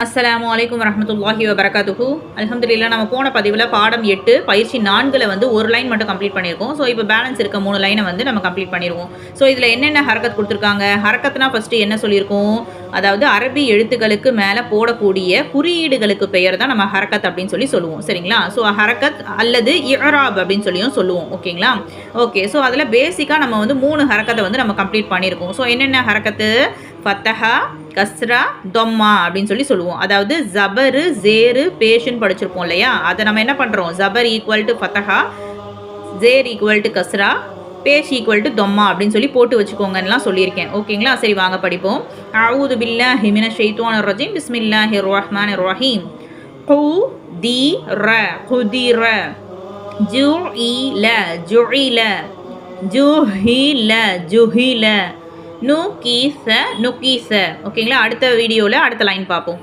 அஸ்ஸலாமு அலைக்கும் வரஹ்மத்துல்லாஹி வபரகாத்துஹு. அல்ஹம்துலில்லாஹ் நம்ம போன பதிவில் பாடம் 8 பயிற்சி 4ல் வந்து ஒரு லைன் மட்டும் கம்ப்ளீட் பண்ணியிருக்கோம். ஸோ இப்போ பேலன்ஸ் இருக்க 3 லைனை வந்து நம்ம கம்ப்ளீட் பண்ணிடுவோம். ஸோ இதில் என்னென்ன ஹரக்கத் கொடுத்துருக்காங்க, ஹரக்கத்னா ஃபஸ்ட்டு என்ன சொல்லியிருக்கோம், அதாவது அரபி எழுத்துக்களுக்கு மேலே போடக்கூடிய குறியீடுகளுக்கு பெயர் தான் நம்ம ஹரக்கத் அப்படின்னு சொல்லுவோம். சரிங்களா? ஸோ ஹரக்கத் அல்லது இஅராப் அப்படின்னு சொல்லியும் சொல்லுவோம். ஓகேங்களா? ஓகே. ஸோ அதில் பேசிக்காக நம்ம வந்து 3 ஹரக்கத்தை வந்து நம்ம கம்ப்ளீட் பண்ணியிருக்கோம். ஸோ என்னென்ன ஹரக்கத்து, ஃபத்தஹா, கஸ்ரா, தொம்மா அப்படின்னு சொல்லுவோம். அதாவது ஜபரு, ஜேரு, பேஷுன்னு படிச்சிருப்போம் இல்லையா? அதை நம்ம என்ன பண்ணுறோம், ஜபர் ஈக்குவல் டு ஃபத்தஹா, ஜேர் ஈக்குவல் டு கஸ்ரா, பேஷ் ஈக்குவல் டு தொம்மா அப்படின்னு போட்டு வச்சுக்கோங்கலாம் சொல்லியிருக்கேன். ஓகேங்களா? சரி வாங்க படிப்போம். அஊது பில்லாஹி மினஷ் ஷைத்தானிர் ரஜீம். பிஸ்மில்லாஹிர் ரஹ்மானிர் ரஹீம். குதிர, குதிர, ஜுஇல, ஜுஇல, ஜுஹில, ஜுஹில, நுகீச, நுகீச. ஓகேங்களா? அடுத்த வீடியோவில் அடுத்த லைன் பார்ப்போம்.